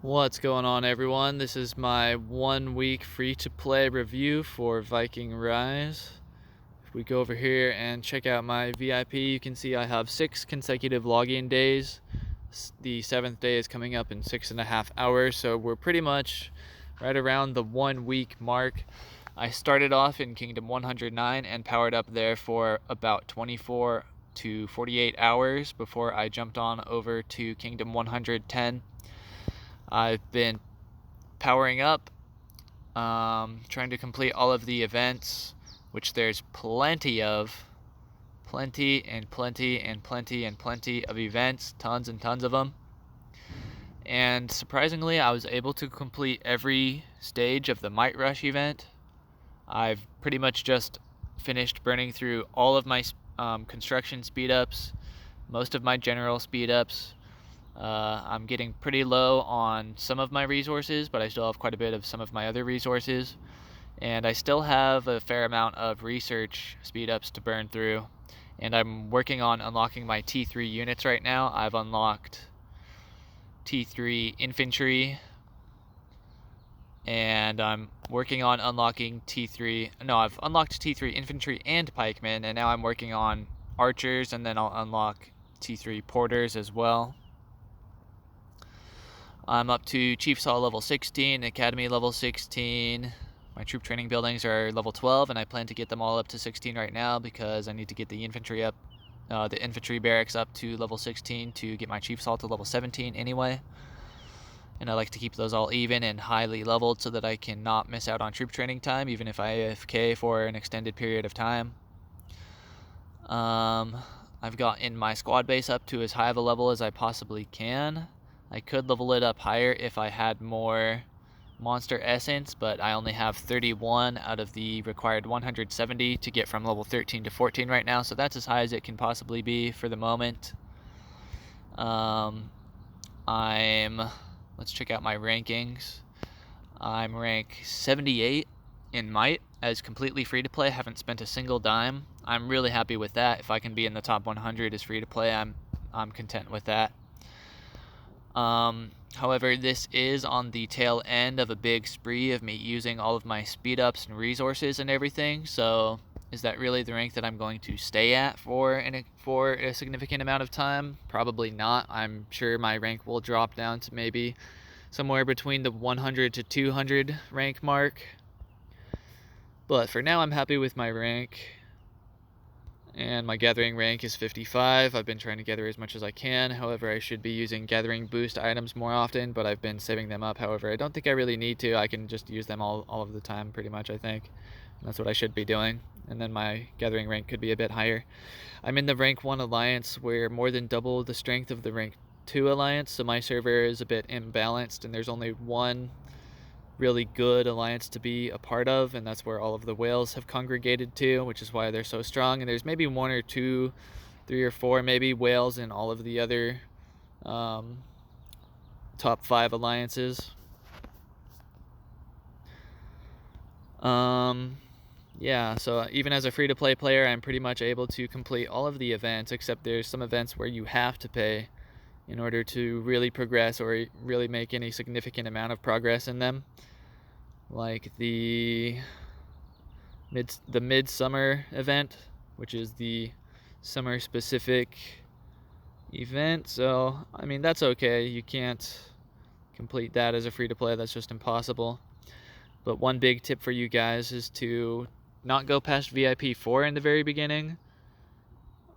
What's going on, everyone? This is my 1 week free-to-play review for Viking Rise. If we go over here and check out my VIP, you can see I have 6 consecutive login days. The 7th day is coming up in 6.5 hours, so we're pretty much right around the 1 week mark. I started off in Kingdom 109 and powered up there for about 24 to 48 hours before I jumped on over to Kingdom 110. I've been powering up, trying to complete all of the events, which there's plenty of plenty of events, tons and tons of them. And surprisingly, I was able to complete every stage of the Might Rush event. I've pretty much just finished burning through all of my construction speed ups, most of my general speed ups. I'm getting pretty low on some of my resources, but I still have quite a bit of some of my other resources. And I still have a fair amount of research speed ups to burn through. And I'm working on unlocking my T3 units right now. I've unlocked T3 infantry, and I'm working on unlocking I've unlocked T3 infantry and pikemen, and now I'm working on archers, and then I'll unlock T3 porters as well. I'm up to Chief Saw level 16, Academy level 16. My troop training buildings are level 12, and I plan to get them all up to 16 right now because I need to get the infantry barracks up to level 16 to get my Chief Saw to level 17 anyway. And I like to keep those all even and highly leveled so that I can not miss out on troop training time, even if I AFK for an extended period of time. I've gotten my squad base up to as high of a level as I possibly can. I could level it up higher if I had more monster essence, but I only have 31 out of the required 170 to get from level 13 to 14 right now, so that's as high as it can possibly be for the moment. Let's check out my rankings. I'm rank 78 in Might as completely free to play. Haven't spent a single dime. I'm really happy with that. If I can be in the top 100 as free to play, I'm content with that. However, this is on the tail end of a big spree of me using all of my speed ups and resources and everything. So, is that really the rank that I'm going to stay at for a significant amount of time? Probably not. I'm sure my rank will drop down to maybe somewhere between the 100 to 200 rank mark. But for now, I'm happy with my rank. And my gathering rank is 55. I've been trying to gather as much as I can. However, I should be using gathering boost items more often, but I've been saving them up. However, I don't think I really need to. I can just use them all of the time pretty much, I think. And that's what I should be doing. And then my gathering rank could be a bit higher. I'm in the rank 1 alliance where more than double the strength of the rank 2 alliance, so my server is a bit imbalanced and there's only one really good alliance to be a part of, and that's where all of the whales have congregated to, which is why they're so strong. And there's maybe 1 or 2, 3 or 4 maybe whales in all of the other top 5 alliances. Yeah, so even as a free-to-play player, I'm pretty much able to complete all of the events, except there's some events where you have to pay in order to really progress or really make any significant amount of progress in them, like the midsummer event, which is the summer specific event. So I mean, that's okay. You can't complete that as a free to play. That's just impossible. But one big tip for you guys is to not go past VIP 4 in the very beginning,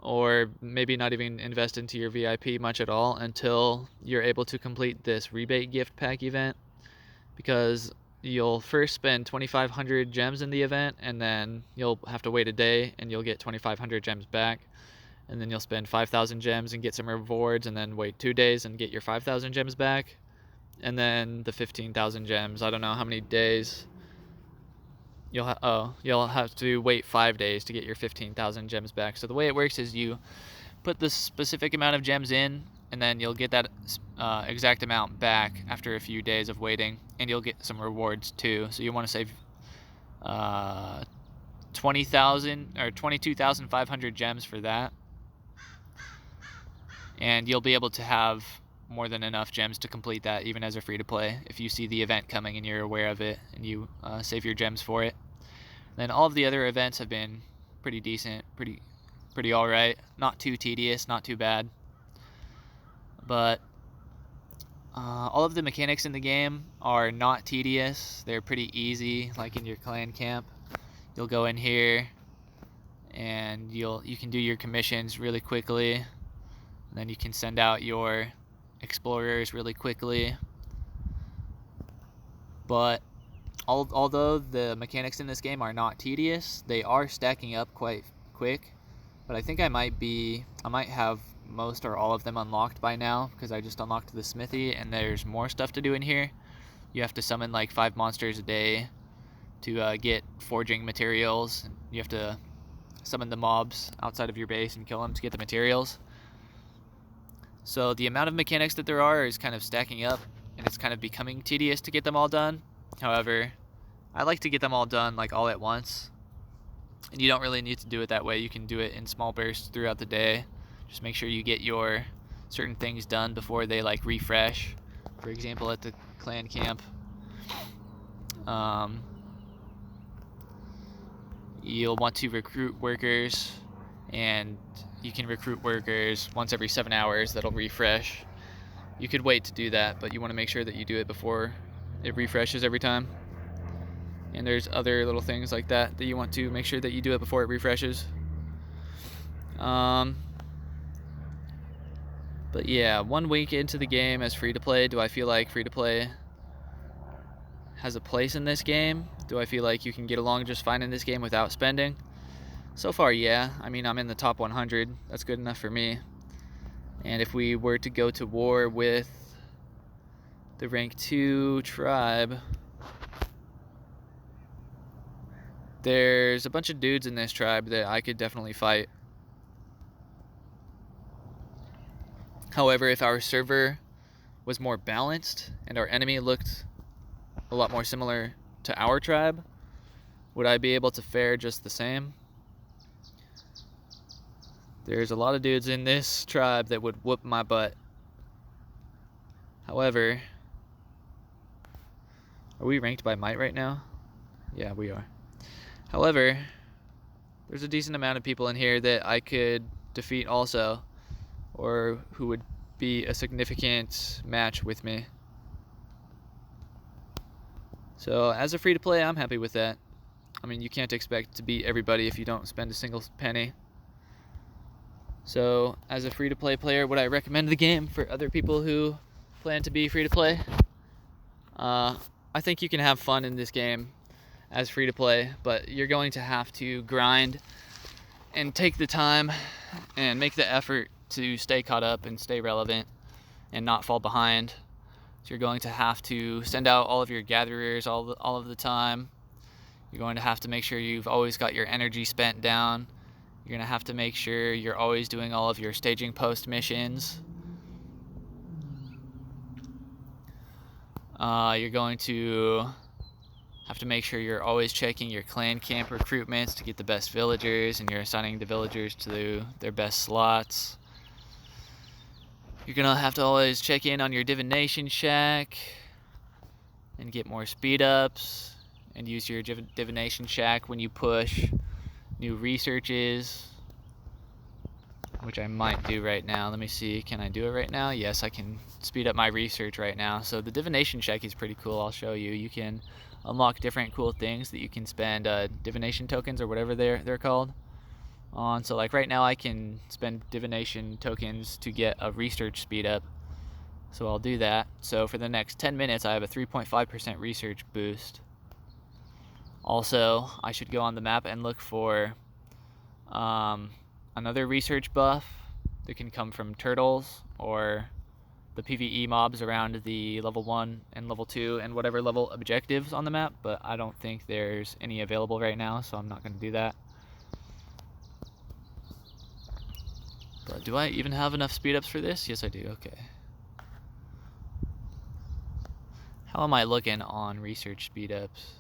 or maybe not even invest into your VIP much at all until you're able to complete this rebate gift pack event, because you'll first spend 2,500 gems in the event, and then you'll have to wait a day and you'll get 2,500 gems back, and then you'll spend 5,000 gems and get some rewards, and then wait 2 days and get your 5,000 gems back, and then the 15,000 gems. I don't know how many days. You'll have to wait 5 days to get your 15,000 gems back. So the way it works is you put the specific amount of gems in, and then you'll get that exact amount back after a few days of waiting, and you'll get some rewards too. So you want to save 20,000 or 22,500 gems for that, and you'll be able to have more than enough gems to complete that, even as a free-to-play, if you see the event coming and you're aware of it and you save your gems for it. Then all of the other events have been pretty decent, pretty alright. Not too tedious, not too bad. But all of the mechanics in the game are not tedious. They're pretty easy, like in your clan camp. You'll go in here and you can do your commissions really quickly. And then you can send out your explorers really quickly. But although the mechanics in this game are not tedious, they are stacking up quite quick. But I think I might have most or all of them unlocked by now, because I just unlocked the smithy and there's more stuff to do in here. You have to summon like 5 monsters a day to get forging materials. You have to summon the mobs outside of your base and kill them to get the materials. So the amount of mechanics that there are is kind of stacking up, and it's kind of becoming tedious to get them all done. However, I like to get them all done like all at once, and you don't really need to do it that way. You can do it in small bursts throughout the day. Just make sure you get your certain things done before they like refresh. For example, at the clan camp, you'll want to recruit workers, and you can recruit workers once every 7 hours. That'll refresh. You could wait to do that, but you want to make sure that you do it before it refreshes every time. And there's other little things like that you want to make sure that you do it before it refreshes. But yeah, 1 week into the game as free-to-play, do I feel like free-to-play has a place in this game? Do I feel like you can get along just fine in this game without spending? So far, yeah. I mean, I'm in the top 100. That's good enough for me. And if we were to go to war with the rank 2 tribe, there's a bunch of dudes in this tribe that I could definitely fight. However, if our server was more balanced and our enemy looked a lot more similar to our tribe, would I be able to fare just the same? There's a lot of dudes in this tribe that would whoop my butt. However, are we ranked by might right now? Yeah, we are. However, there's a decent amount of people in here that I could defeat also, or who would be a significant match with me. So as a free-to-play, I'm happy with that. I mean, you can't expect to beat everybody if you don't spend a single penny. So as a free-to-play player, would I recommend the game for other people who plan to be free-to-play? I think you can have fun in this game as free-to-play, but you're going to have to grind and take the time and make the effort to stay caught up and stay relevant and not fall behind. So you're going to have to send out all of your gatherers all of the time. You're going to have to make sure you've always got your energy spent down. You're going to have to make sure you're always doing all of your staging post missions. You're going to have to make sure you're always checking your clan camp recruitments to get the best villagers, and you're assigning the villagers to their best slots. You're going to have to always check in on your divination shack and get more speed ups, and use your divination shack when you push new researches, which I might do right now. Let me see, can I do it right now? Yes, I can speed up my research right now. So the divination shack is pretty cool. I'll show you. You can unlock different cool things that you can spend divination tokens, or whatever they're called, on. So like right now I can spend divination tokens to get a research speed up. So I'll do that. So for the next 10 minutes I have a 3.5% research boost. Also, I should go on the map and look for another research buff that can come from turtles or the PvE mobs around the level 1 and level 2 and whatever level objectives on the map, but I don't think there's any available right now, so I'm not going to do that. But do I even have enough speed ups for this? Yes, I do. Okay. How am I looking on research speed ups?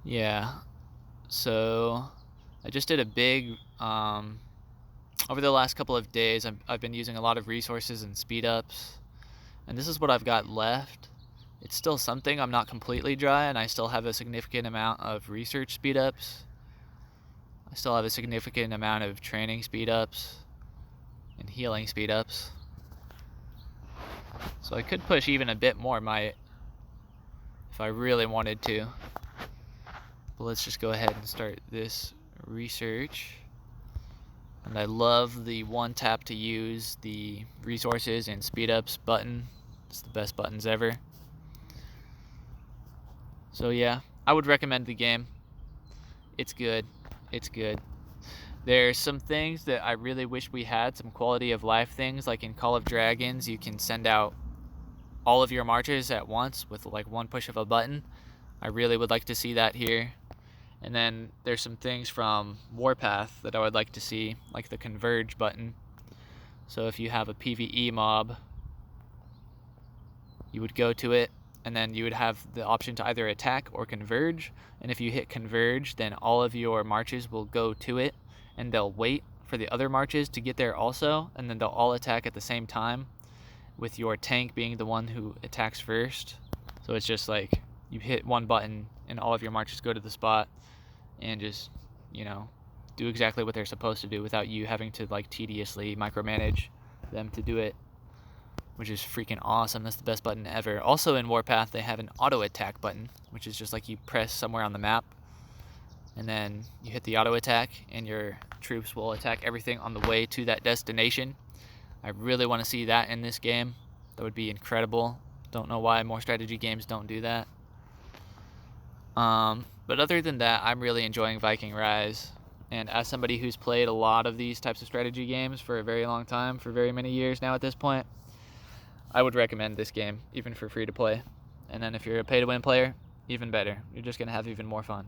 Yeah, so I just did a big over the last couple of days, I've been using a lot of resources and speed ups, and this is what I've got left. It's still something. I'm not completely dry, and I still have a significant amount of research speed ups. I still have a significant amount of training speed ups and healing speed ups. So I could push even a bit more might if I really wanted to. But let's just go ahead and start this research. And I love the one tap to use the resources and speed ups button. It's the best buttons ever. So yeah, I would recommend the game. It's good. It's good. There's some things that I really wish we had, some quality of life things, like in Call of Dragons, you can send out all of your marches at once with like one push of a button. I really would like to see that here. And then there's some things from Warpath that I would like to see, like the converge button. So if you have a PvE mob, you would go to it, and then you would have the option to either attack or converge. And if you hit converge, then all of your marches will go to it, and they'll wait for the other marches to get there also, and then they'll all attack at the same time, with your tank being the one who attacks first. So it's just like you hit one button and all of your marches go to the spot and just, you know, do exactly what they're supposed to do without you having to like tediously micromanage them to do it, which is freaking awesome. That's the best button ever. Also in Warpath, they have an auto attack button, which is just like you press somewhere on the map and then you hit the auto attack and your troops will attack everything on the way to that destination. I really want to see that in this game. That would be incredible. Don't know why more strategy games don't do that. But other than that, I'm really enjoying Viking Rise. And as somebody who's played a lot of these types of strategy games for a very long time, for very many years now at this point, I would recommend this game, even for free to play. And then if you're a pay to win player, even better. You're just going to have even more fun.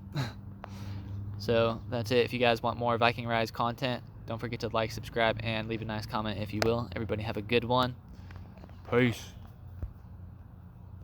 So that's it. If you guys want more Viking Rise content, don't forget to like, subscribe, and leave a nice comment if you will. Everybody have a good one. Peace.